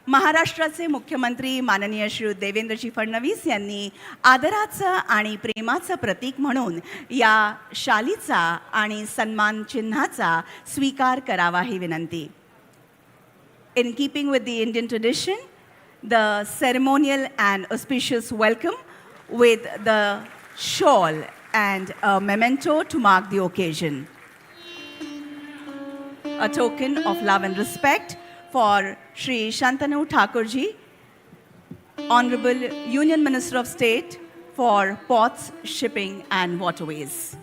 महाराष्ट्राचे मुख्यमंत्री माननीय श्री देवेंद्रजी फडणवीस यांनी आदराचं आणि प्रेमाचं प्रतीक म्हणून या शालीचा आणि सन्मान चिन्हाचा स्वीकार करावा ही विनंती. In keeping with the Indian tradition, the ceremonial and auspicious welcome with the shawl and a memento to mark the occasion. A token of love and respect for Shri Shantanu Thakurji, Honorable Union Minister of State for Ports, Shipping and Waterways.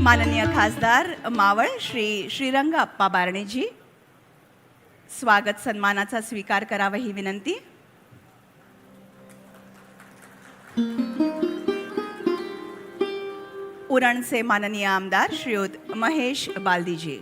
माननीय खासदार मावळ श्री श्रीरंग अप्पा बारणेजी, स्वागत सन्मानाचा स्वीकार करावा ही विनंती. उरणचे माननीय आमदार श्रीयुत महेश बालदीजी.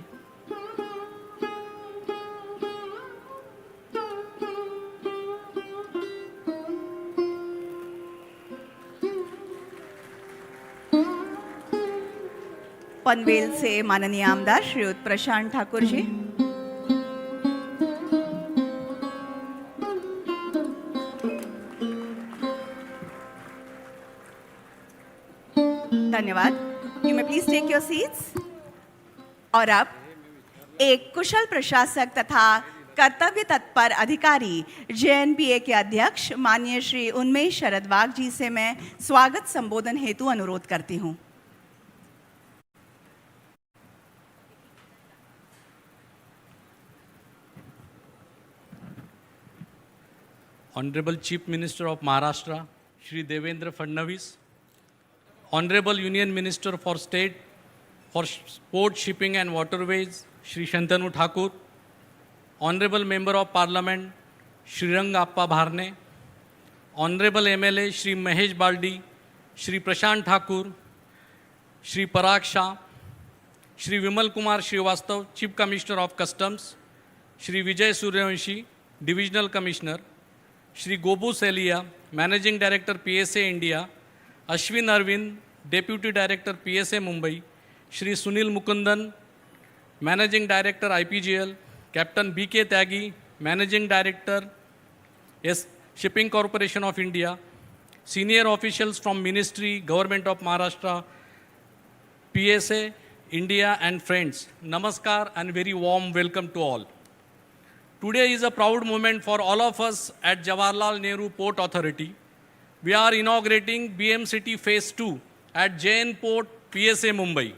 पनवेलचे माननीय आमदार श्रीयुत प्रशांत ठाकूरजी. धन्यवाद. You may please take your seats. और अब एक कुशल प्रशासक तथा कर्तव्य तत्पर अधिकारी JNPA के अध्यक्ष माननीय श्री उन्मेष शरदवाग जी से मैं स्वागत संबोधन हेतु अनुरोध करती हूँ. Honorable Chief Minister of Maharashtra, Shri Devendra Fadnavis, Honorable Union Minister for State for Port, Shipping and Waterways, Shri Shantanu Thakur, Honorable Member of Parliament, Shri Rang Appa Bharne, Honorable MLA, Shri Mahesh Baldi, Shri Prashant Thakur, Shri Parag Shah, Shri Vimal Kumar Srivastav, Chief Commissioner of Customs, Shri Vijay Suryavanshi, Divisional Commissioner, Shri Gobu Selia, Managing Director PSA India, Ashwin Arvind, Deputy Director PSA Mumbai, Shri Sunil Mukundan, Managing Director IPGL, Captain BK Tyagi, Managing Director Shipping Corporation of India, senior officials from Ministry, Government of Maharashtra, PSA India and friends, Namaskar and very warm welcome to all. Today is a proud moment for all of us at Jawaharlal Nehru Port Authority. We are inaugurating BMCT Phase 2 at JN Port, PSA Mumbai.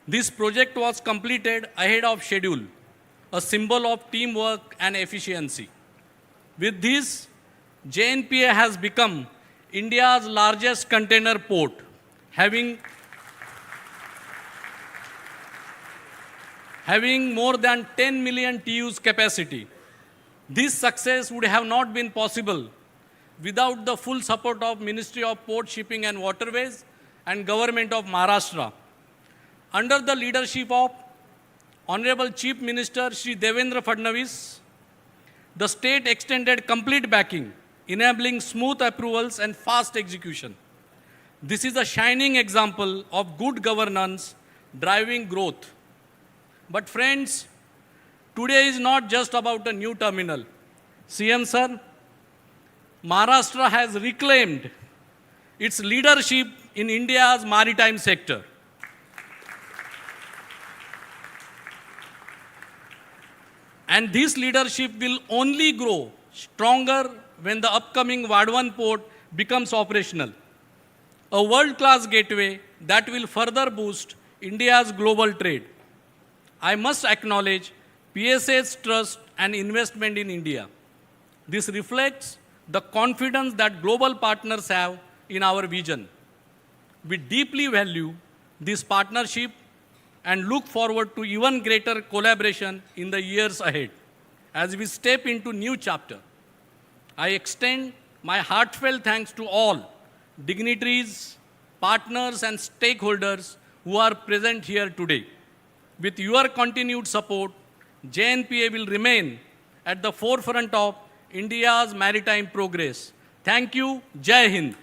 This project was completed ahead of schedule, a symbol of teamwork and efficiency. With this, JNPA has become India's largest container port, having more than 10 million TEUs capacity. This success would have not been possible without the full support of Ministry of Port, Shipping and Waterways and Government of Maharashtra. Under the leadership of Honorable Chief Minister Shri Devendra Fadnavis, the state extended complete backing, enabling smooth approvals and fast execution. This is a shining example of good governance driving growth. But friends, today is not just about a new terminal. CM sir, Maharashtra has reclaimed its leadership in India's maritime sector. And this leadership will only grow stronger when the upcoming Vadhavan port becomes operational. A world-class gateway that will further boost India's global trade. I must acknowledge PSA's trust and investment in India. This reflects the confidence that global partners have in our vision. We deeply value this partnership and look forward to even greater collaboration in the years ahead. As we step into new chapter, I extend my heartfelt thanks to all dignitaries, partners and stakeholders who are present here today. With your continued support, JNPA will remain at the forefront of India's maritime progress. Thank you. Jai Hind.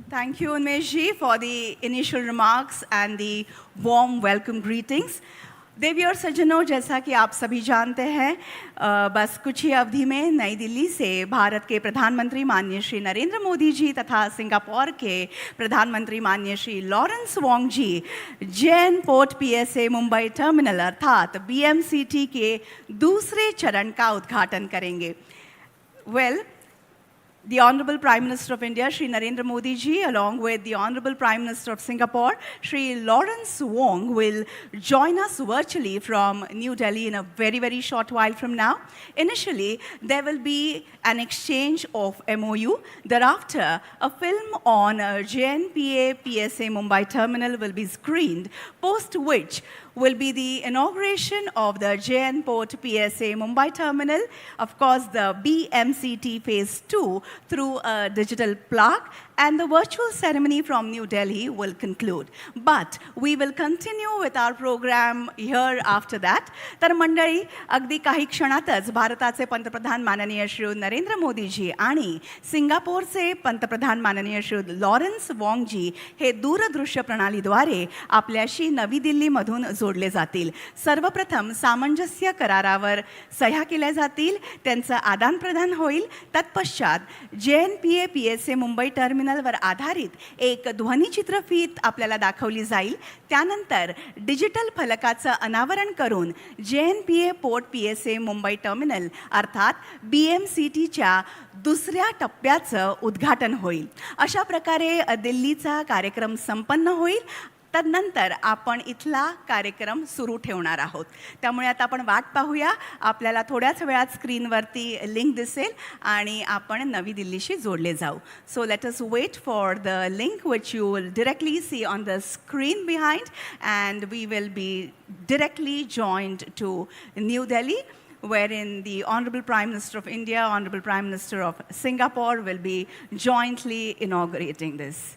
Thank you, Unmesh ji, for the initial remarks and the warm welcome greetings. देवी और सज्जनों, जैसा कि आप सभी जानते हैं, बस कुछ ही अवधि में नई दिल्ली से भारत के प्रधानमंत्री माननीय श्री नरेंद्र मोदी जी तथा सिंगापुर के प्रधानमंत्री माननीय Shri Lawrence Wong ji JN port PSA Mumbai terminal अर्थात BMCT के दूसरे चरण का उद्घाटन करेंगे. The Honorable Prime Minister of India, Shri Narendra Modi ji, along with the Honorable Prime Minister of Singapore, Shri Lawrence Wong, will join us virtually from New Delhi in a very, very short while from now. Initially, there will be an exchange of MOU. Thereafter, a film on JNPA PSA Mumbai terminal will be screened, post which will be the inauguration of the JN Port PSA Mumbai terminal, of course the BMCT phase 2 through a digital plaque, and the virtual ceremony from New Delhi will conclude. But we will continue with our program here after that. तर मंडळी, अगदी काही क्षणातच भारताचे पंतप्रधान माननीय श्री नरेंद्र मोदी जी आणि सिंगापूरचे पंतप्रधान माननीय श्री लॉरेन्स वॉंग जी हे दूरदृश्य प्रणालीद्वारे आपल्याशी नवी दिल्लीमधून जोडले जातील. सर्वप्रथम सामंजस्य करारावर सह्या केल्या जातील, त्यांचं आदानप्रदान होईल. तत्पश्चात JNPA PSA मुंबई टर्मिनलवर आधारित एक ध्वनिचित्रफीत आपल्याला दाखवली जाईल. त्यानंतर डिजिटल फलकाचं अनावरण करून JNPA port PSA Mumbai terminal अर्थात BMCTच्या दुसऱ्या टप्प्याचं उद्घाटन होईल. अशा प्रकारे दिल्लीचा कार्यक्रम संपन्न होईल. तदनंतर आपण इथला कार्यक्रम सुरू ठेवणार आहोत. त्यामुळे आता आपण वाट पाहूया. आपल्याला थोड्याच वेळात स्क्रीनवरती लिंक दिसेल आणि आपण नवी दिल्लीशी जोडले जाऊ. So let us wait for the link which you will directly see on the screen behind, and we will be directly joined to New Delhi, wherein the Honorable Prime Minister of India, Honorable Prime Minister of Singapore will be jointly inaugurating this.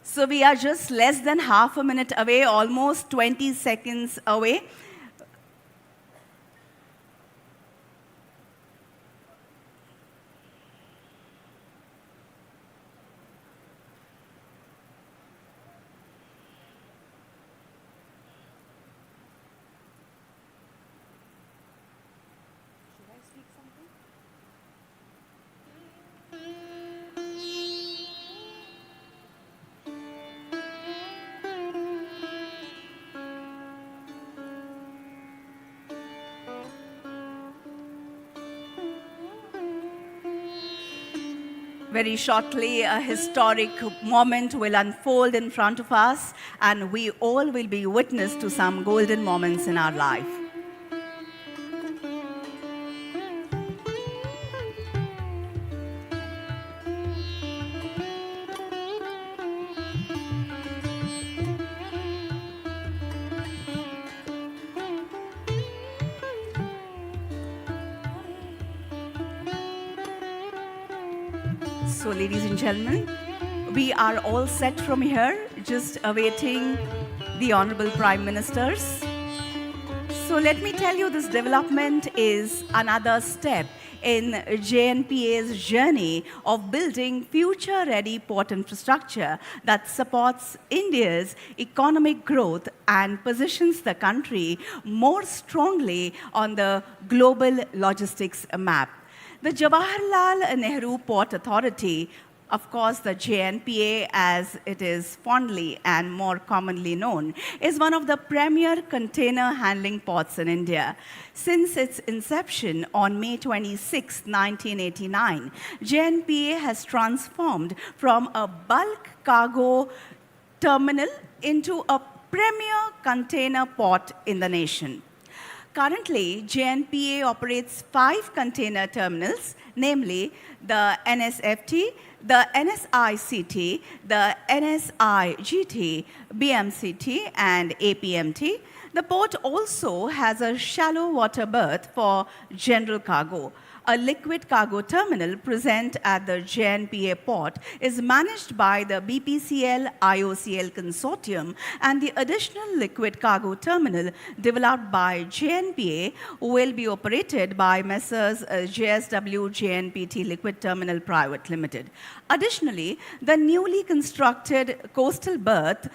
So we are just less than half a minute away, almost 20 seconds away. Very shortly, a historic moment will unfold in front of us, and we all will be witness to some golden moments in our life. So, ladies and gentlemen, we are all set from here, just awaiting the Honorable Prime Ministers. So, let me tell you, this development is another step in JNPA's journey of building future-ready port infrastructure that supports India's economic growth and positions the country more strongly on the global logistics map. The Jawaharlal Nehru Port Authority, of course the JNPA as it is fondly and more commonly known, is one of the premier container handling ports in India. Since its inception on May 26, 1989, JNPA has transformed from a bulk cargo terminal into a premier container port in the nation. Currently, JNPA operates 5 container terminals, namely the NSFT, the NSICT, the NSIGT, BMCT, and APMT. The port also has a shallow water berth for general cargo. A liquid cargo terminal present at the JNPA port is managed by the BPCL IOCL consortium, and the additional liquid cargo terminal developed by JNPA will be operated by Messrs. JSW JNPT Liquid Terminal Private Limited. Additionally, the newly constructed coastal berth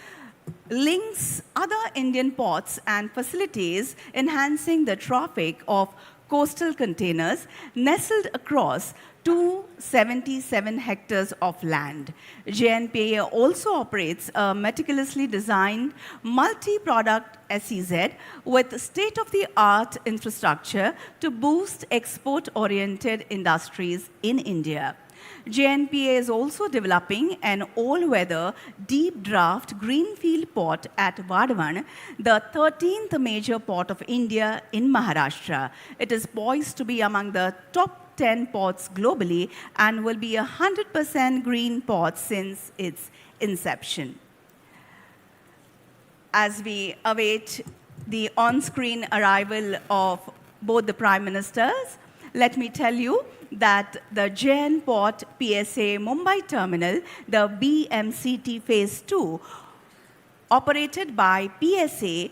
links other Indian ports and facilities, enhancing the traffic of coastal containers nestled across 277 hectares of land. JNPA also operates a meticulously designed multi-product SEZ with state-of-the-art infrastructure to boost export-oriented industries in India. JNPA is also developing an all-weather deep draft greenfield port at Vadhavan, the 13th major port of India in Maharashtra. It is poised to be among the top 10 ports globally and will be 100% green port since its inception. As we await the on-screen arrival of both the Prime Ministers, let me tell you that the JN Port PSA Mumbai terminal, the BMCT Phase 2, operated by PSA,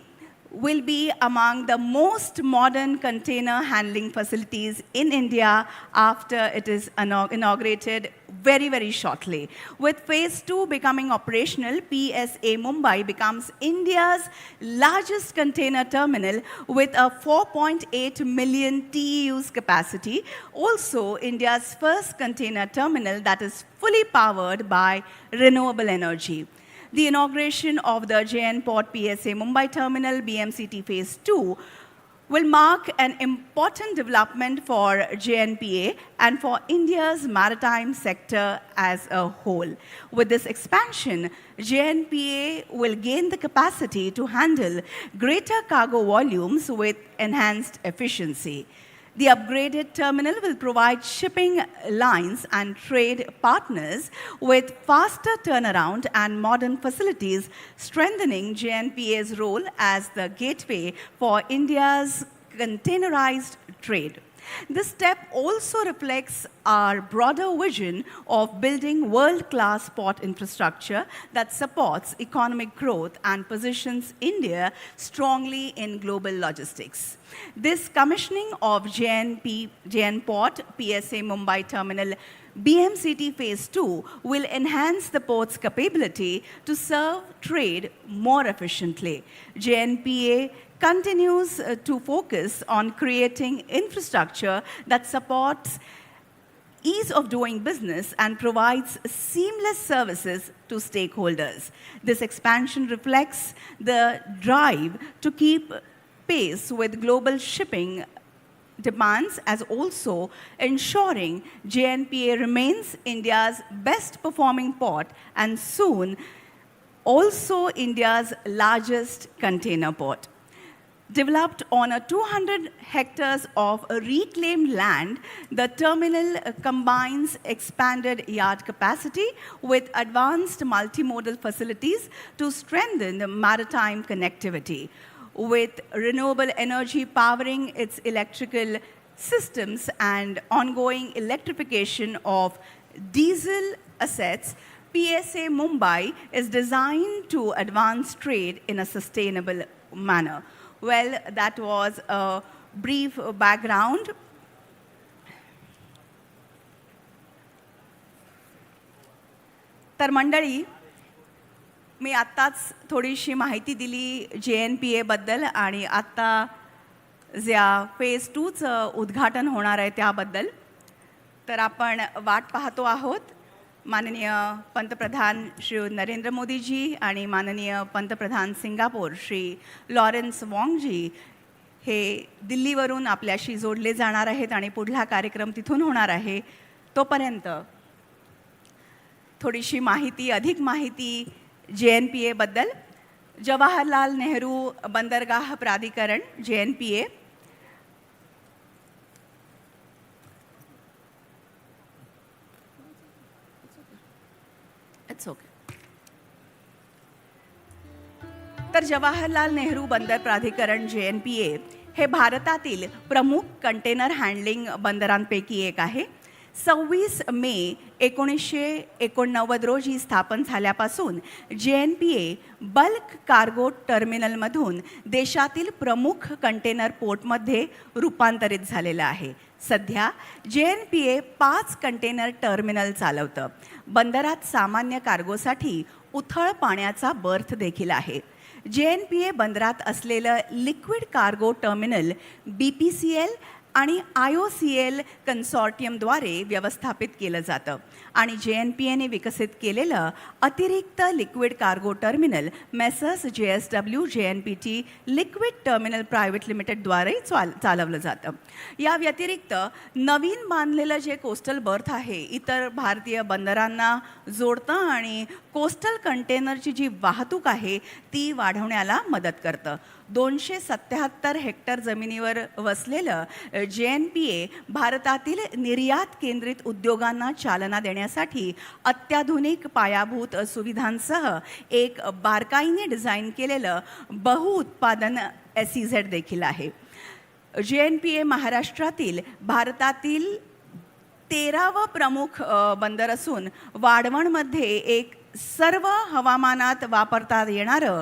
will be among the most modern container handling facilities in India after it is inaugurated very, very shortly. With Phase 2 becoming operational, PSA Mumbai becomes India's largest container terminal with a 4.8 million TEUs capacity. Also, India's first container terminal that is fully powered by renewable energy. The inauguration of the JN Port PSA Mumbai Terminal BMCT Phase 2 will mark an important development for JNPA and for India's maritime sector as a whole. With this expansion, JNPA will gain the capacity to handle greater cargo volumes with enhanced efficiency. The upgraded terminal will provide shipping lines and trade partners with faster turnaround and modern facilities, strengthening JNPA's role as the gateway for India's containerized trade. This step also reflects our broader vision of building world-class port infrastructure that supports economic growth and positions India strongly in global logistics. This commissioning of JN Port PSA Mumbai Terminal BMCT Phase 2 will enhance the port's capability to serve trade more efficiently. JNPA continues to focus on creating infrastructure that supports ease of doing business and provides seamless services to stakeholders. This expansion reflects the drive to keep pace with global shipping demands, as also ensuring JNPA remains India's best performing port and soon also India's largest container port. Developed on a 200 hectares of reclaimed land, the terminal combines expanded yard capacity with advanced multimodal facilities to strengthen the maritime connectivity. With renewable energy powering its electrical systems and ongoing electrification of diesel assets, PSA Mumbai is designed to advance trade in a sustainable manner. Well, that was a brief background. तर मंडळी, मी आत्ताच थोडीशी माहिती दिली JNPA बद्दल आणि आत्ता ज्या फेज 2चं उद्घाटन होणार आहे त्याबद्दल. तर आपण वाट पाहतो आहोत माननीय पंतप्रधान श्री नरेंद्र मोदीजी आणि माननीय पंतप्रधान सिंगापूर श्री लॉरेन्स वॉंगजी हे दिल्लीवरून आपल्याशी जोडले जाणार आहेत आणि पुढला कार्यक्रम तिथून होणार आहे. तोपर्यंत थोडीशी माहिती, अधिक माहिती JNPA बद्दल. जवाहरलाल नेहरू बंदरगाह प्राधिकरण JNPA इट्स ओके. तर जवाहरलाल नेहरू बंदर प्राधिकरण JNPA हे भारतातील प्रमुख कंटेनर हँडलिंग बंदरांपैकी एक आहे. 26 मे 1989 रोजी स्थापन झाल्यापासून JNPA बल्क कार्गो टर्मिनलमधून देशातील प्रमुख कंटेनर पोर्टमध्ये रूपांतरित झालेलं आहे. सध्या JNPA 5 कंटेनर टर्मिनल चालवतं. बंदरात सामान्य कार्गोसाठी उथळ पाण्याचा बर्थ देखील आहे. JNPA बंदरात असलेलं लिक्विड कार्गो टर्मिनल BPCL आणि IOCL कन्सॉर्टियमद्वारे व्यवस्थापित केलं जातं आणि JNPAने विकसित केलेलं अतिरिक्त liquid cargo terminal messrs JSW JNPT liquid terminal private लिमिटेडद्वारे चालवलं जातं. या व्यतिरिक्त नवीन बांधलेलं जे कोस्टल बर्थ आहे इतर भारतीय बंदरांना जोडतं आणि कोस्टल कंटेनरची जी वाहतूक आहे ती वाढवण्याला मदत करतं. 277 हेक्टर जमिनीवर वसलेलं JNPA भारतातील निर्यात केंद्रित उद्योगांना चालना देण्यासाठी अत्याधुनिक पायाभूत सुविधांसह एक बारकाईने डिझाईन केलेलं बहुउत्पादन SEZ देखील आहे. JNPA महाराष्ट्रातील भारतातील 13वं प्रमुख बंदर असून वाढवणमध्ये एक सर्व हवामानात वापरता येणारं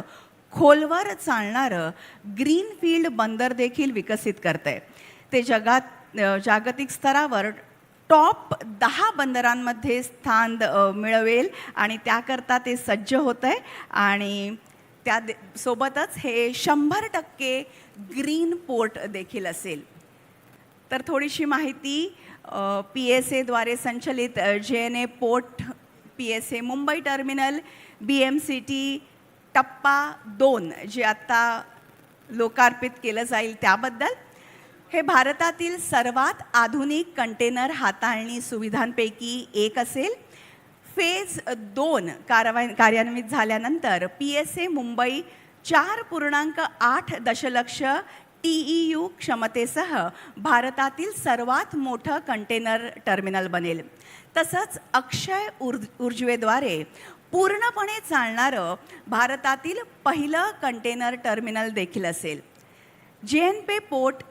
खोलवर चालणारं ग्रीनफील्ड बंदर देखील विकसित करते. ते जागतिक स्तरावर टॉप 10 बंदरांमध्ये स्थान मिळवेल आणि त्याकरता ते सज्ज होतं आहे आणि त्या सोबतच हे 100% ग्रीन पोर्ट देखील असेल. तर थोडीशी माहिती PSA द्वारे संचलित JNA port PSA Mumbai terminal BMCT टप्पा 2 जे आता लोकार्पित केलं जाईल त्याबद्दल. हे भारतातील सर्वात आधुनिक कंटेनर हाताळणी सुविधांपैकी एक असेल. फेज 2 कार्यान्वित झाल्यानंतर PSA मुंबई 4.8 दशलक्ष TEU क्षमतेसह भारतातील सर्वात मोठं कंटेनर टर्मिनल बनेल. तसंच अक्षय ऊर्जेद्वारे पूर्णपणे चालणारं भारतातील पहिलं कंटेनर टर्मिनल देखील असेल. JNPA port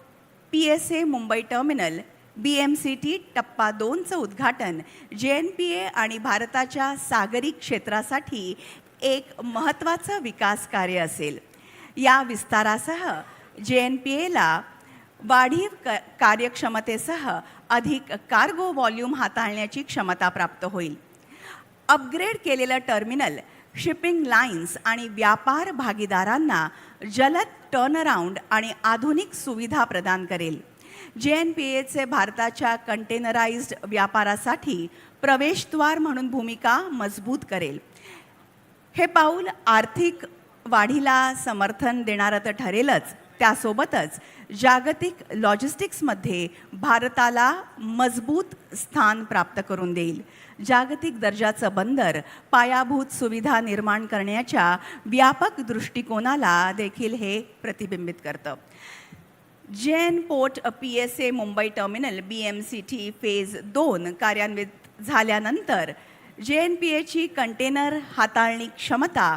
PSA Mumbai terminal BMCT टप्पा 2चं उद्घाटन JNPA आणि भारताच्या सागरी क्षेत्रासाठी एक महत्त्वाचं विकास कार्य असेल. या विस्तारासह JNPAला वाढीव कार्यक्षमतेसह अधिक कार्गो व्हॉल्यूम हाताळण्याची क्षमता प्राप्त होईल. अपग्रेड केलेलं टर्मिनल शिपिंग लाईन्स आणि व्यापार भागीदारांना जलद टर्नअराउंड आणि आधुनिक सुविधा प्रदान करेल. JNPAचे भारताच्या कंटेनराइज्ड व्यापारासाठी प्रवेशद्वार म्हणून भूमिका मजबूत करेल. हे पाऊल आर्थिक वाढीला समर्थन देणारं तर ठरेलच, त्यासोबतच जागतिक लॉजिस्टिक्समध्ये भारताला मजबूत स्थान प्राप्त करून देईल. जागतिक दर्जाचं बंदर पायाभूत सुविधा निर्माण करण्याच्या व्यापक दृष्टिकोनाला देखील हे प्रतिबिंबित करतं. JN port PSA Mumbai terminal BMCT phase 2 कार्यान्वित झाल्यानंतर JNPAची कंटेनर हाताळणी क्षमता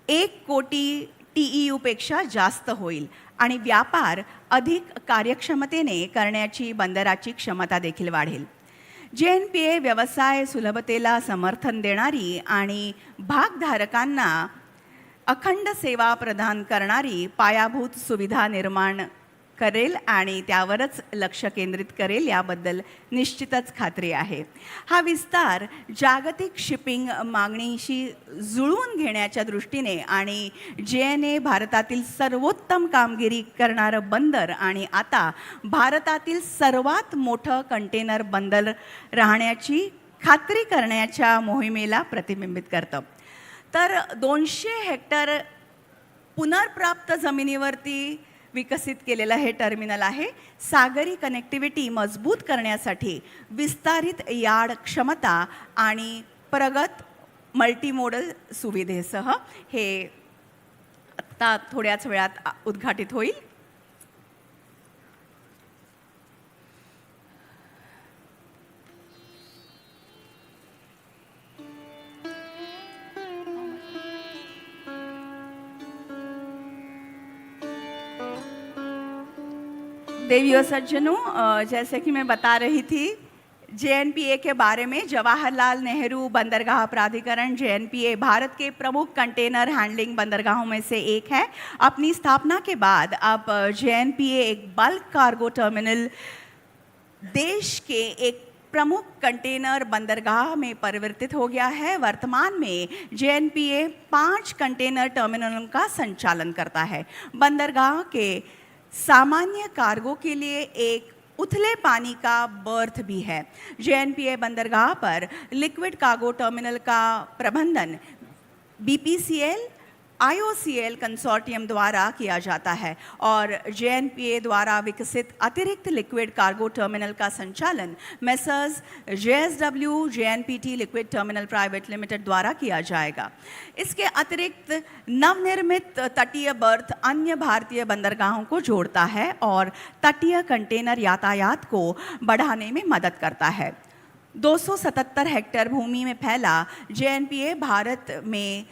1 कोटी TEU पेक्षा जास्त होईल आणि व्यापार अधिक कार्यक्षमतेने करण्याची बंदराची क्षमता देखील वाढेल. JNPA व्यवसाय सुलभतेला समर्थन देणारी आणि भागधारकांना अखंड सेवा प्रदान करणारी पायाभूत सुविधा निर्माण करेल आणि त्यावरच लक्ष केंद्रित करेल याबद्दल निश्चितच खात्री आहे. हा विस्तार जागतिक शिपिंग मागणीशी जुळवून घेण्याच्या दृष्टीने आणि JNA भारतातील सर्वोत्तम कामगिरी करणारं बंदर आणि आता भारतातील सर्वात मोठं कंटेनर बंदर राहण्याची खात्री करण्याच्या मोहिमेला प्रतिबिंबित करतं. तर 200 हेक्टर पुनर्प्राप्त जमिनीवरती विकसित केलेलं हे टर्मिनल आहे. सागरी कनेक्टिव्हिटी मजबूत करण्यासाठी विस्तारित यार्ड क्षमता आणि प्रगत मल्टीमोडल सुविधेसह हे आता थोड्याच वेळात उद्घाटित होईल. देवी और सज्जनों, जैसे कि मैं बता रही थी जेएनपीए के बारे में, जवाहरलाल नेहरू बंदरगाह प्राधिकरण जेएनपीए भारत के प्रमुख कंटेनर हैंडलिंग बंदरगाहों में से एक है। अपनी स्थापना के बाद अब जेएनपीए एक बल्क कार्गो टर्मिनल देश के एक प्रमुख कंटेनर बंदरगाह में परिवर्तित हो गया है। वर्तमान में जेएनपीए 5 कंटेनर टर्मिनलों का संचालन करता है। बंदरगाह के सामान्य कार्गो के लिए एक उथले पानी का बर्थ भी है। जेएनपीए बंदरगाह पर लिक्विड कार्गो टर्मिनल का प्रबंधन बीपीसीएल आईओसीएल कंसोर्टियम द्वारा किया जाता है और जेएनपीए द्वारा विकसित अतिरिक्त लिक्विड कार्गो टर्मिनल का संचालन messrs JSW JNPT liquid terminal private limited द्वारा किया जाएगा। इसके अतिरिक्त नवनिर्मित तटीय बर्थ अन्य भारतीय बंदरगाहों को जोड़ता है और तटीय कंटेनर यातायात को बढ़ाने में मदद करता है। 277 हेक्टेयर भूमि में फैला जेएनपीए भारत में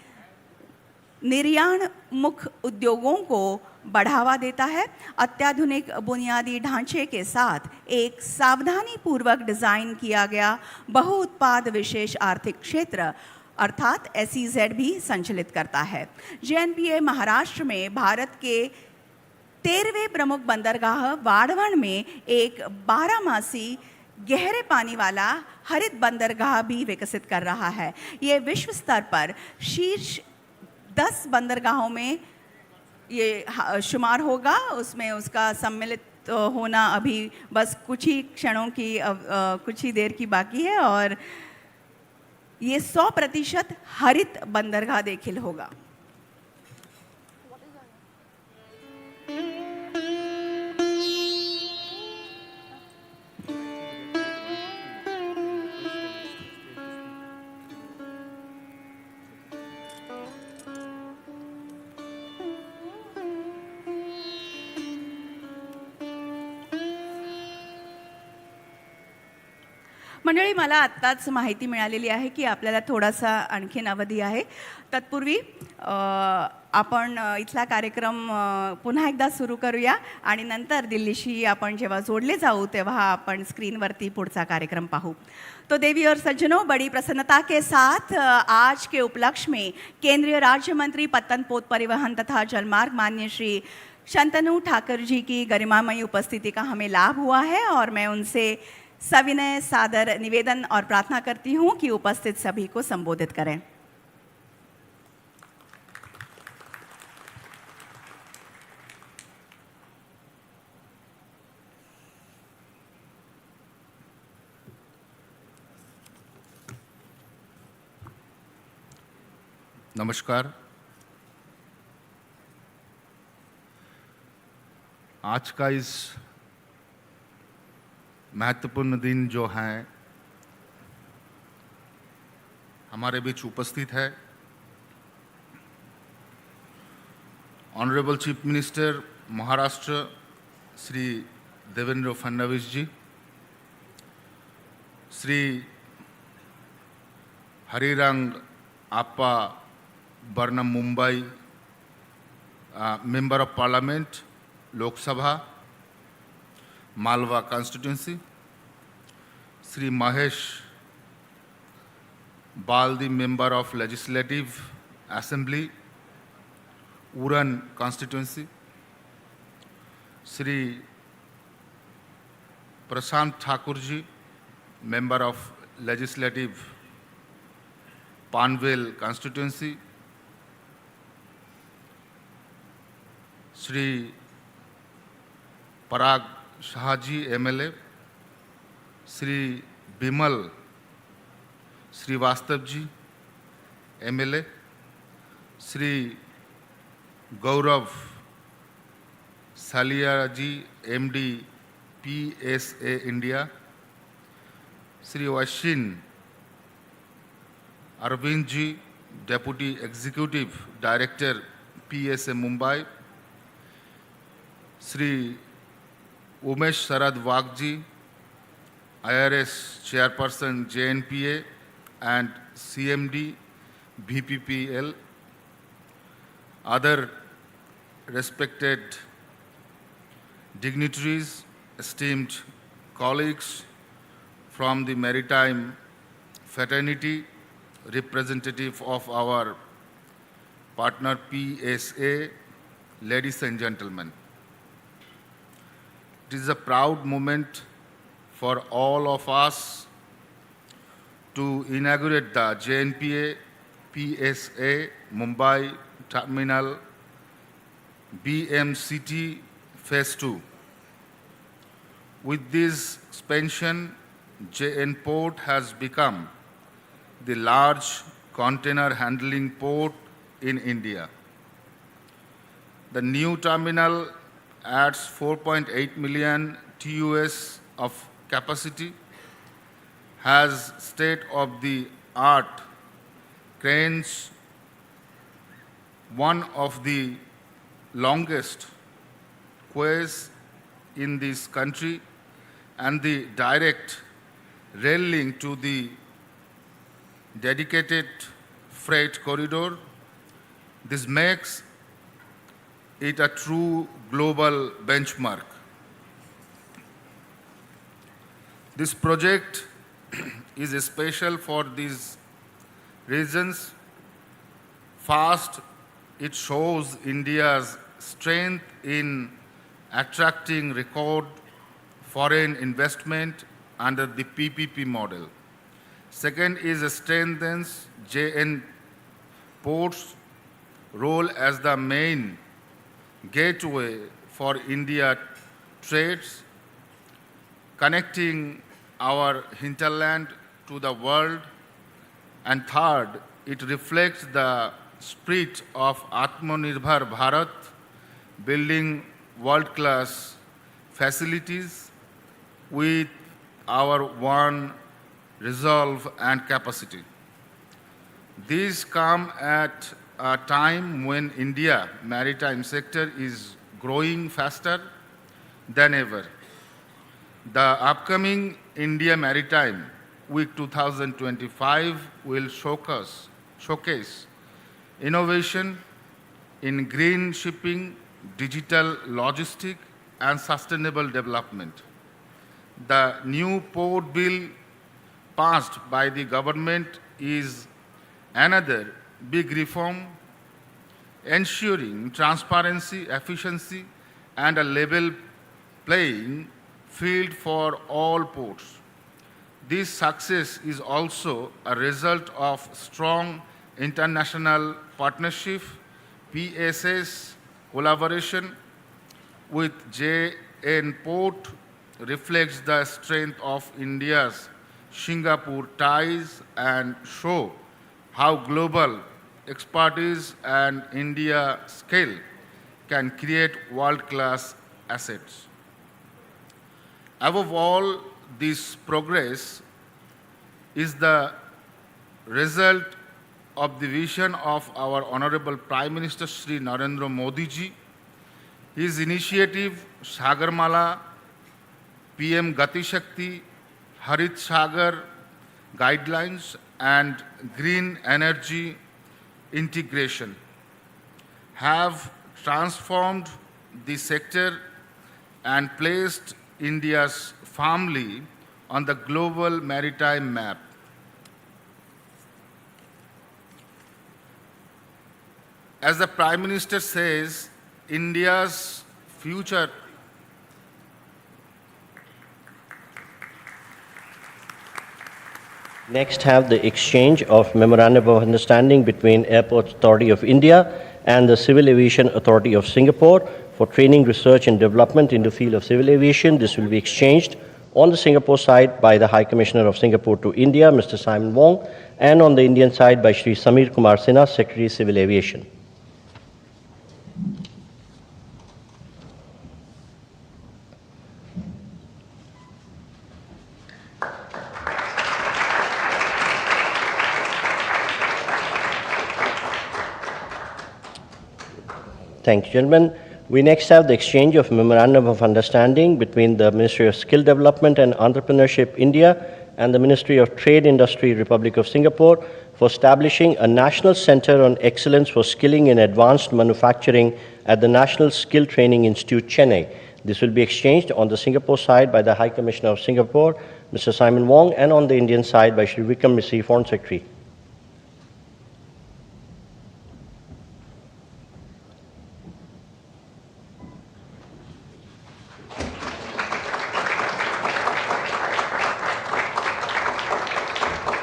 निर्याण मुख उद्योगों को बढ़ावा देता है। अत्याधुनिक बुनियादी ढांचे के साथ एक सावधानीपूर्वक डिज़ाइन किया गया बहुउत्पाद विशेष आर्थिक क्षेत्र अर्थात एसईजेड भी संचालित करता है। जेएनपीए महाराष्ट्र में भारत के 13वें प्रमुख बंदरगाह वाड़वण में एक 12मासी गहरे पानी वाला हरित बंदरगाह भी विकसित कर रहा है। ये विश्व स्तर पर शीर्ष 10 बंदरगाहों में ये शुमार होगा। उसमें उसका सम्मिलित होना अभी बस कुछ ही क्षणों की कुछ ही देर की बाकी है और ये 100% हरित बंदरगाह देखील होगा। मंडळी, मला आत्ताच माहिती मिळालेली आहे की आपल्याला थोडासा आणखीन अवधी आहे। तत्पूर्वी आपण इथला कार्यक्रम पुन्हा एकदा सुरू करूया आणि नंतर दिल्लीशी आपण जेव्हा जोडले जाऊ तेव्हा आपण स्क्रीनवरती पुढचा कार्यक्रम पाहू। तो देवी और सज्जनों, बड़ी प्रसन्नता के साथ आज के उपलक्ष्य में केंद्रीय राज्य मंत्री पत्तन पोत परिवहन तथा जलमार्ग माननीय श्री शंतनु ठाकर जी की गरिमामयी उपस्थिति का हमें लाभ हुआ है और मैं उनसे सविनय सादर निवेदन और प्रार्थना करती हूं कि उपस्थित सभी को संबोधित करें। नमस्कार। आज का इस महत्वपूर्ण दिन जो है हमारे बीच उपस्थित है honourable chief minister Maharashtra Shri Devendra Fadnavis ji, Shri Harirang Appa Barnam Mumbai member of parliament Lok Sabha Malva constituency, Shri Mahesh Baldi member of legislative assembly Uran constituency, Shri Prashant Thakur ji member of legislative Panvel constituency, Shri Parag Shahji MLA, Shri Bimal Srivastava ji MLA, Shri Gaurav Saliya ji MD PSA India, Shri Ashwin Arvind ji deputy executive director PSA Mumbai, Shri Umesh Sharad वागजी IRS chairperson JNPA and CMD BPPL, other respected dignitaries, esteemed colleagues from the maritime fraternity, representative of our partner PSA, ladies and gentlemen. It is a proud moment for all of us to inaugurate the JNPA PSA Mumbai Terminal BMCT Phase 2. With this expansion, JN Port has become the large container handling port in India. The new terminal adds 4.8 million TEUs of capacity, has state-of-the-art cranes, one of the longest quays in this country, and the direct rail link to the dedicated freight corridor. This makes it a true global benchmark. This project is special for these reasons. First, it shows India's strength in attracting record foreign investment under the PPP model. Second is strengthens JN Port's role as the main gateway for India trades, connecting our hinterland to the world. And third, it reflects the spirit of Atmanirbhar Bharat, building world-class facilities with our one resolve and capacity. These come at a time when India maritime sector is growing faster than ever. The upcoming India Maritime Week 2025 will showcase innovation in green shipping, digital logistics, and sustainable development. The new port bill passed by the government is another big reform, ensuring transparency, efficiency, and a level playing field for all ports. This success is also a result of strong international partnership, PSA's collaboration with JN Port reflects the strength of India's Singapore ties and show how global expertise and India scale can create world-class assets. Above all, this progress is the result of the vision of our Honorable Prime Minister Shri Narendra Modi ji. His initiative Sagarmala, PM Gati Shakti, Harit Sagar guidelines, and green energy integration have transformed the sector and placed India's firmly on the global maritime map. As the Prime Minister says, India's future Next, have the exchange of memorandum of understanding between Airports Authority of India and the Civil Aviation Authority of Singapore for training, research and development in the field of civil aviation. This will be exchanged on the Singapore side by the High Commissioner of Singapore to India, Mr. Simon Wong, and on the Indian side by Shri Samir Kumar Sinha, Secretary Civil Aviation. Thank you, gentlemen. We next have the exchange of memorandum of understanding between the Ministry of Skill Development and Entrepreneurship, India, and the Ministry of Trade Industry, Republic of Singapore, for establishing a National Center on Excellence for Skilling in Advanced Manufacturing at the National Skill Training Institute, Chennai. This will be exchanged on the Singapore side by the High Commissioner of Singapore, Mr. Simon Wong, and on the Indian side by Shri Vikram Misri, Foreign Secretary.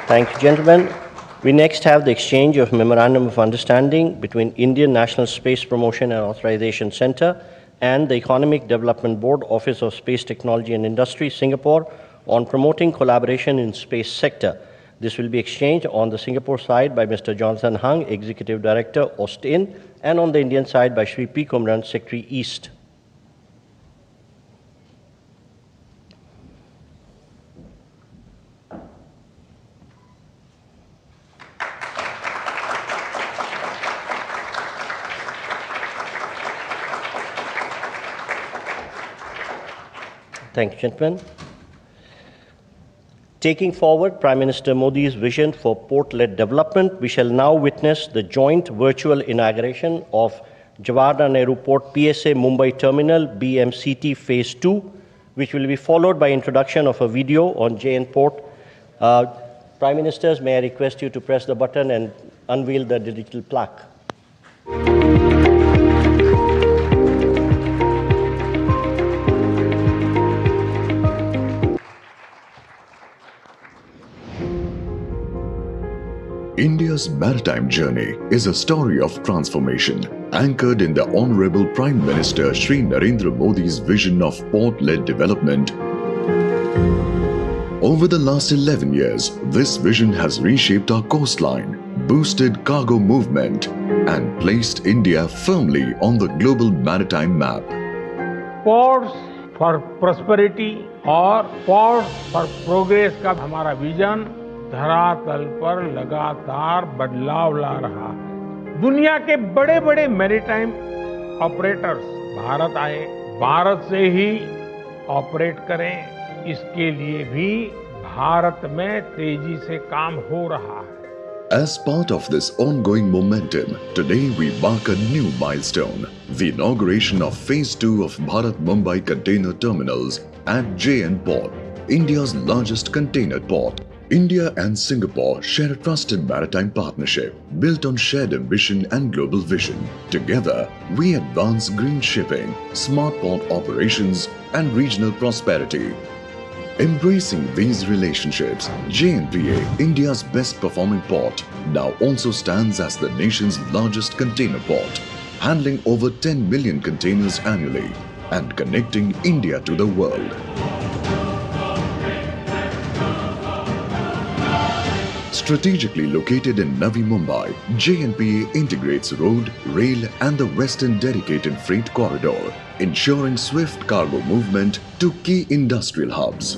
Thank you, gentlemen. We next have the exchange of Memorandum of Understanding between Indian National Space Promotion and Authorization Center and the Economic Development Board, Office of Space Technology and Industry, Singapore, on promoting collaboration in space sector. This will be exchanged on the Singapore side by Mr. Jonathan Hung, Executive Director, Austin, and on the Indian side by Shri P. Kumran, Secretary, East. Thank you, gentlemen. Taking forward Prime Minister Modi's vision for port-led development, we shall now witness the joint virtual inauguration of Jawaharlal Nehru Port PSA Mumbai Terminal BMCT Phase 2, which will be followed by introduction of a video on JN Port. Prime Ministers, may I request you to press the button and unveil the digital plaque. India's maritime journey is a story of transformation, anchored in the Honorable Prime Minister Shri Narendra Modi's vision of port-led development. Over the last 11 years, this vision has reshaped our coastline, boosted cargo movement, and placed India firmly on the global maritime map. Ports for prosperity और ports for progress का हमारा vision धरातल पर लगातार बदलाव ला रहा है। दुनिया के बड़े बड़े मैरीटाइम ऑपरेटर्स भारत आए, भारत से ही ऑपरेट करें, इसके लिए भी भारत में तेजी से काम हो रहा है। As part of this ongoing momentum, today we mark a new milestone, the inauguration of Phase 2 of Bharat Mumbai Container Terminals at JN Port, India's largest container port. India and Singapore share a trusted maritime partnership built on shared ambition and global vision. Together, we advance green shipping, smart port operations, and regional prosperity. Embracing these relationships, JNPA, India's best performing port, now also stands as the nation's largest container port, handling over 10 million containers annually and connecting India to the world. Strategically located in Navi Mumbai, JNPA integrates road, rail and the western dedicated freight corridor, ensuring swift cargo movement to key industrial hubs.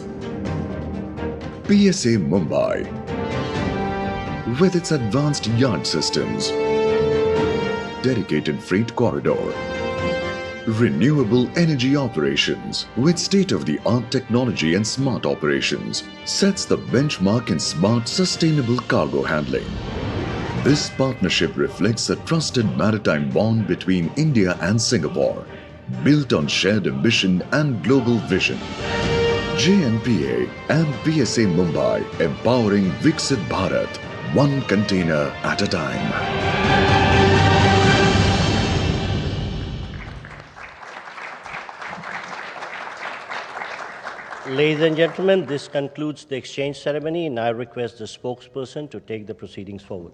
PSA Mumbai, with its advanced yard systems, dedicated freight corridor, renewable energy operations with state-of-the-art technology and smart operations, sets the benchmark in smart, sustainable cargo handling. This partnership reflects a trusted maritime bond between India and Singapore, built on shared ambition and global vision. JNPA and PSA Mumbai, empowering Viksit Bharat, one container at a time. Ladies and gentlemen, this concludes the exchange ceremony, and I request the spokesperson to take the proceedings forward.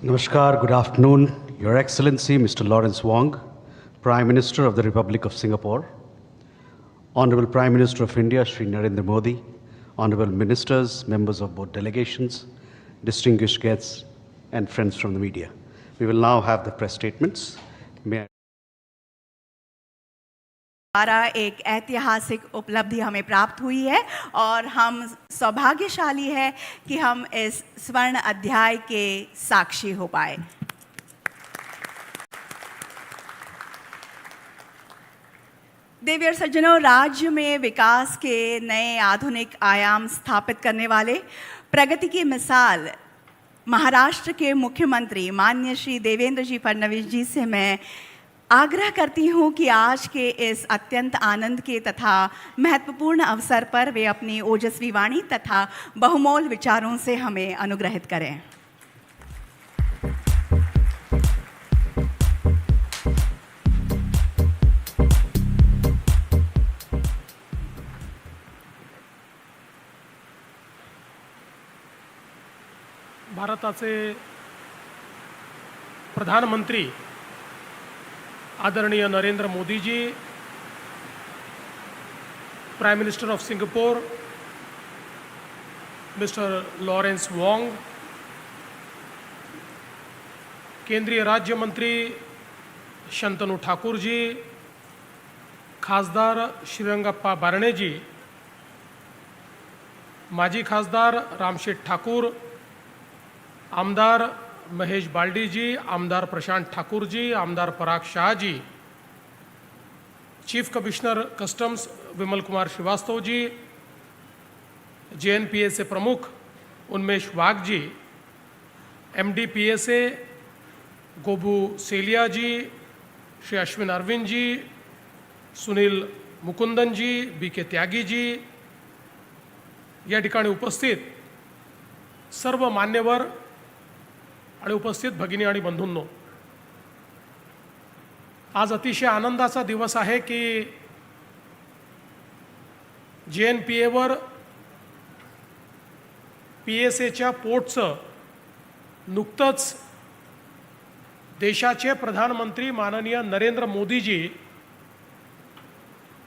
Namaskar, good afternoon, Your Excellency Mr. Lawrence Wong, Prime Minister of the Republic of Singapore, Honorable Prime Minister of India, Shri Narendra Modi, Honorable Ministers, members of both delegations, distinguished guests, and friends from the media. We will now have the press statements. May I द्वारा एक ऐतिहासिक उपलब्धि हमें प्राप्त हुई है और हम सौभाग्यशाली है कि हम इस स्वर्ण अध्याय के साक्षी हो पाए। देवी और सज्जनों, राज्य में विकास के नए आधुनिक आयाम स्थापित करने वाले, प्रगति की मिसाल महाराष्ट्र के मुख्यमंत्री माननीय श्री देवेंद्र जी फडणवीस जी से मैं आग्रह करती हूँ कि आज के इस अत्यंत आनंद के तथा महत्वपूर्ण अवसर पर वे अपनी ओजस्वी वाणी तथा बहुमोल विचारों से हमें अनुग्रहित करें। भारताचे प्रधानमंत्री आदरणीय Narendra Modi ji, prime minister of Singapore mister Lawrence Wong, केंद्रीय राज्य मंत्री शंतनू ठाकूर जी, खासदार श्रीरंगप्पा बारणे जी, माजी खासदार रामशेठ ठाकूर, आमदार महेश बाल्डी जी, आमदार प्रशांत ठाकूर जी, आमदार Parag Shah ji, chief commissioner customs Vimal Kumar Srivastava ji, JNPA से प्रमुख उन्मेष वाघ जी, MD PSA गोबू सेलिया जी, श्री अश्विन अरविंद जी, सुनील मुकुंदन जी, BK त्यागी जी, या ठिकाणी उपस्थित सर्व मान्यवर आणि उपस्थित भगिनी आणि बंधूंनो, आज अतिशय आनंदाचा दिवस आहे की JNPA वर PSAच्या पोर्टचं नुकतंच देशाचे प्रधानमंत्री माननीय नरेंद्र मोदीजी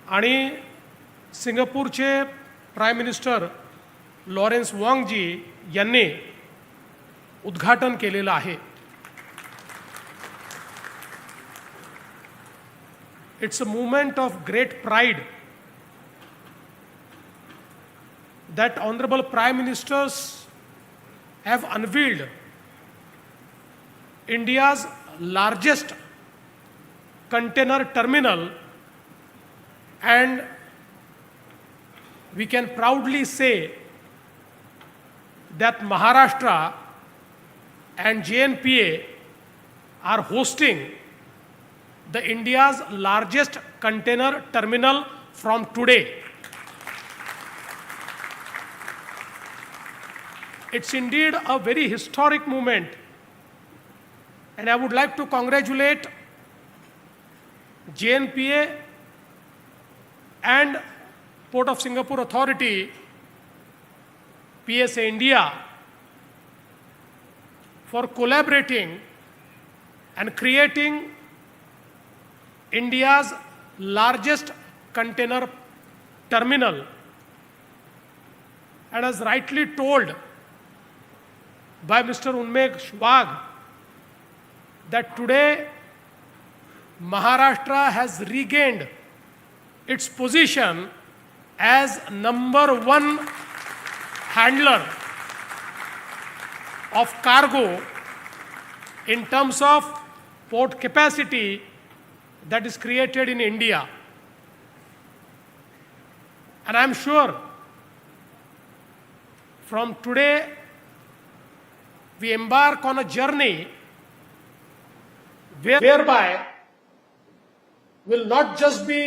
आणि सिंगापूरचे प्राइम मिनिस्टर लॉरेन्स वॉन्ग जी यांनी उद्घाटन केलेलं आहे। It's a movement of great pride that honorable prime ministers have unveiled India's largest container terminal, and we can proudly say that Maharashtra and JNPA are hosting the India's largest container terminal from today. It's indeed a very historic moment, and I would like to congratulate JNPA and Port of Singapore Authority, PSA India, for collaborating and creating India's largest container terminal. And as rightly told by Mr. Unmesh Wagh, that today Maharashtra has regained its position as #1 handler of cargo in terms of port capacity that is created in India. And I am sure from today we embark on a journey whereby will not just be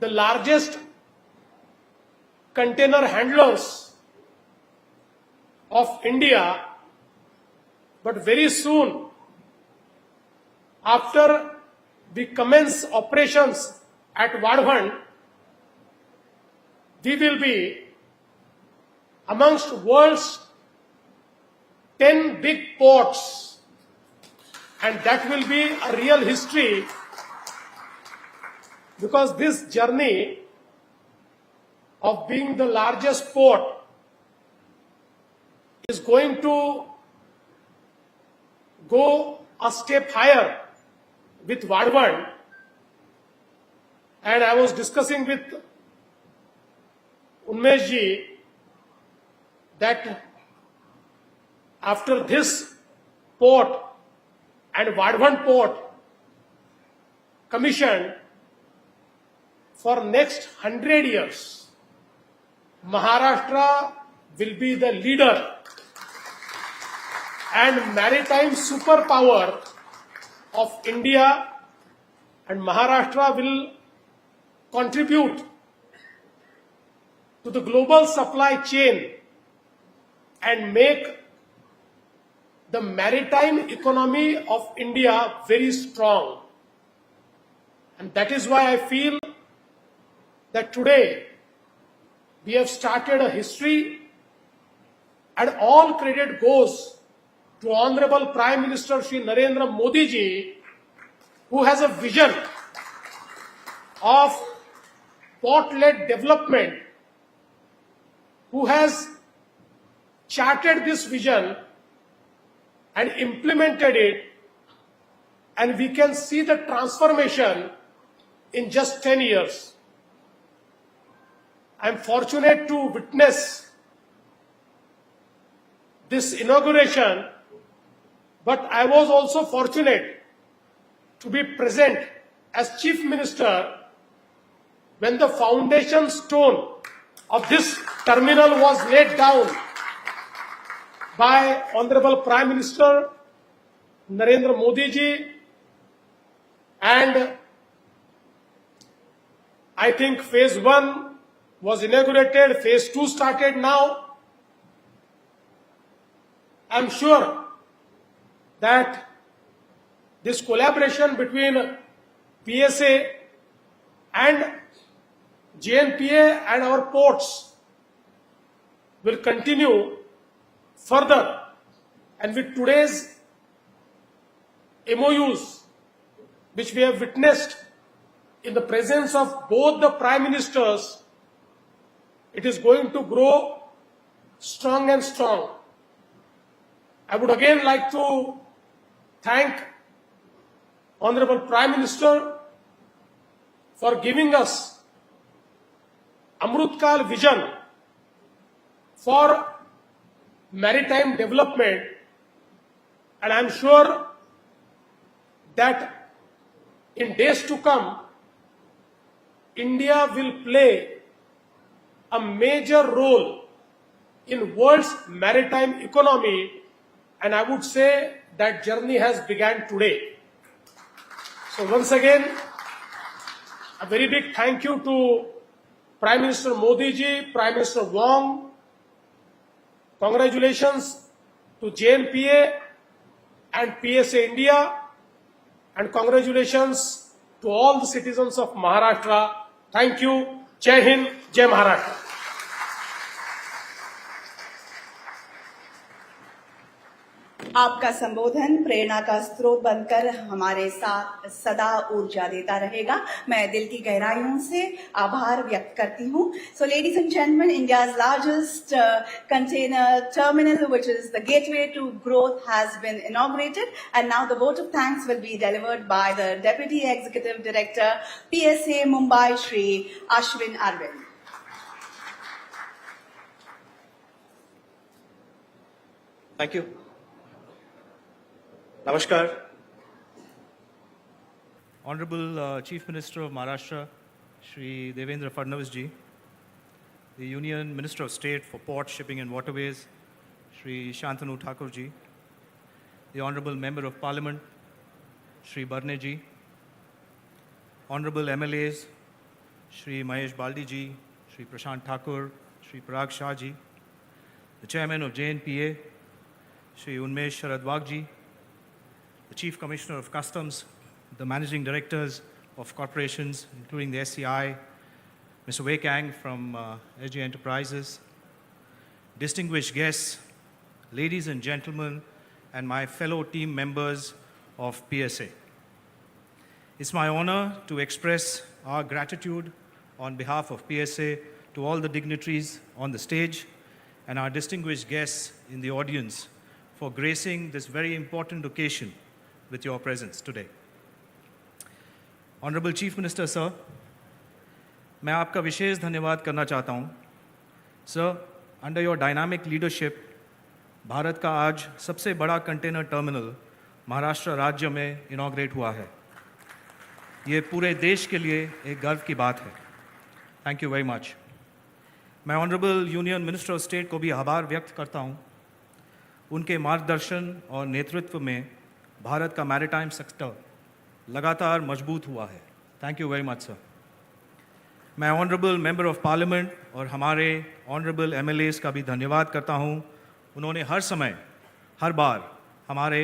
the largest container handlers of India, but very soon after we commence operations at Vadhavan, we will be amongst world's 10 big ports, and that will be a real history, because this journey of being the largest port is going to go a step higher with Vadhavan. And I was discussing with Unmesh ji that after this port and Vadhavan port commissioned, for next 100 years, Maharashtra will be the leader and maritime superpower of India, and Maharashtra will contribute to the global supply chain and make the maritime economy of India very strong. And that is why I feel that today we have started a history, and all credit goes to Honorable Prime Minister Shri Narendra Modi ji, who has a vision of port-led development, who has charted this vision and implemented it, and we can see the transformation in just 10 years. I am fortunate to witness this inauguration, but I was also fortunate to be present as Chief Minister when the foundation stone of this terminal was laid down by Honorable Prime Minister Narendra Modi ji, and I think phase 1 was inaugurated, phase 2 started now. I'm sure that this collaboration between PSA and JNPA and our ports will continue further, and with today's MOUs, which we have witnessed in the presence of both the Prime Ministers, it is going to grow strong and strong. I would again like to thank Honorable Prime Minister for giving us Amrutkal vision for maritime development, and I am sure that in days to come, India will play a major role in world's maritime economy, and I would say that journey has begun today. So once again, a very big thank you to Prime Minister Modi ji, Prime Minister Wong. Congratulations to JNPA and PSA India, and congratulations to all the citizens of Maharashtra. Thank you. Jai Hind, Jai Maharashtra. आपका संबोधन प्रेरणा का स्रोत बनकर हमारे साथ सदा ऊर्जा देता रहेगा। मैं दिल की गहराइयों से आभार व्यक्त करती हूँ। So ladies and gentlemen, India's largest container terminal, which is the gateway to growth, has been inaugurated, and now the vote of thanks will be delivered by the Deputy Executive Director, PSA Mumbai, Shri Ashwin Arvind. Thank you. Namaskar. Honorable Chief Minister of Maharashtra, Shri Devendra Fadnavis ji, the Union Minister of State for Port, Shipping and Waterways, Shri Shantanu Thakur ji, the Honorable Member of Parliament, Shri Barne ji, Honorable MLAs, Shri Mahesh Baldi ji, Shri Prashant Thakur, Shri Parag Shah ji, the Chairman of JNPA, Shri Unmesh Sharadwag ji, the Chief Commissioner of Customs, the Managing Directors of corporations, including the SCI, Mr. Wei Kang from SG Enterprises, distinguished guests, ladies and gentlemen, and my fellow team members of PSA. It's my honor to express our gratitude on behalf of PSA to all the dignitaries on the stage and our distinguished guests in the audience for gracing this very important occasion with your presence today. Honorable Chief Minister, sir, मैं आपका विशेष धन्यवाद करना चाहता हूँ. Sir, under your dynamic leadership, Bharat का आज सबसे बड़ा कंटेनर टर्मिनल महाराष्ट्र राज्य में इनॉग्रेट हुआ है. ये पूरे देश के लिए एक गर्व की बात है. Thank you very much. मैं honourable union minister of state को भी आभार व्यक्त करता हूँ। उनके मार्गदर्शन और नेतृत्व में भारत का मैरीटाइम सेक्टर लगातार मजबूत हुआ है। Thank you very much sir. मैं ऑनरेबल मेंबर ऑफ पार्लियामेंट और हमारे ऑनरेबल एमएलएस का भी धन्यवाद करता हूँ। उन्होंने हर समय हर बार हमारे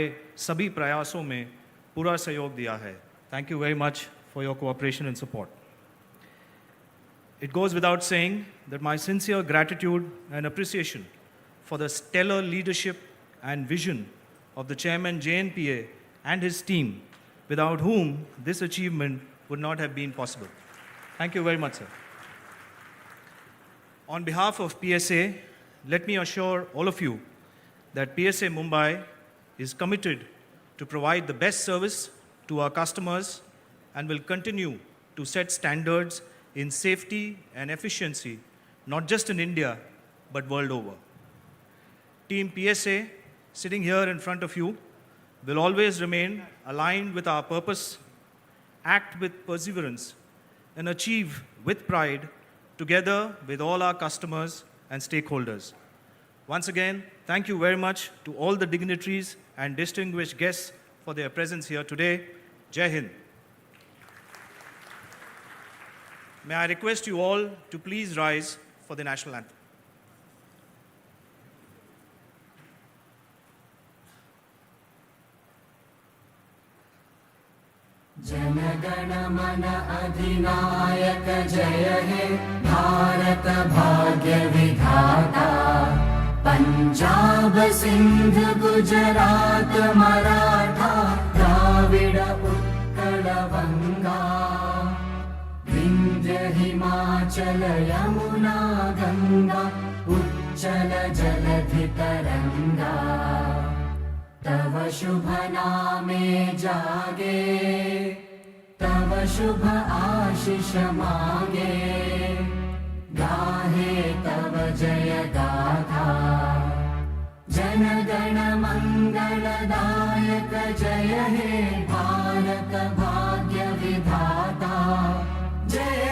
सभी प्रयासों में पूरा सहयोग दिया है। Thank you very much for your cooperation and support. It goes without saying that my sincere gratitude and appreciation for the stellar leadership and vision of the chairman JNPA and his team, without whom this achievement would not have been possible. Thank you very much, sir. On behalf of PSA, let me assure all of you that PSA Mumbai is committed to provide the best service to our customers and will continue to set standards in safety and efficiency, not just in India, but world over. Team PSA, sitting here in front of you, will always remain aligned with our purpose, act with perseverance, and achieve with pride together with all our customers and stakeholders. Once again, thank you very much to all the dignitaries and distinguished guests for their presence here today. Jai Hind. May I request you all to please rise for the national anthem. जनगण मन अधिनायक जय हे भारत भाग्य विधाता पंजाब सिंध गुजरात मराठा द्राविड उत्कल बंगा विंध्य हिमाचल यमुना गंगा उच्चल जलधि तरंगा तव शुभ नामे जागे तव शुभ आशीष मागे गाहे तव जय गाथा जनगण मंगलदायक जय हे भारत भाग्य विधाता जय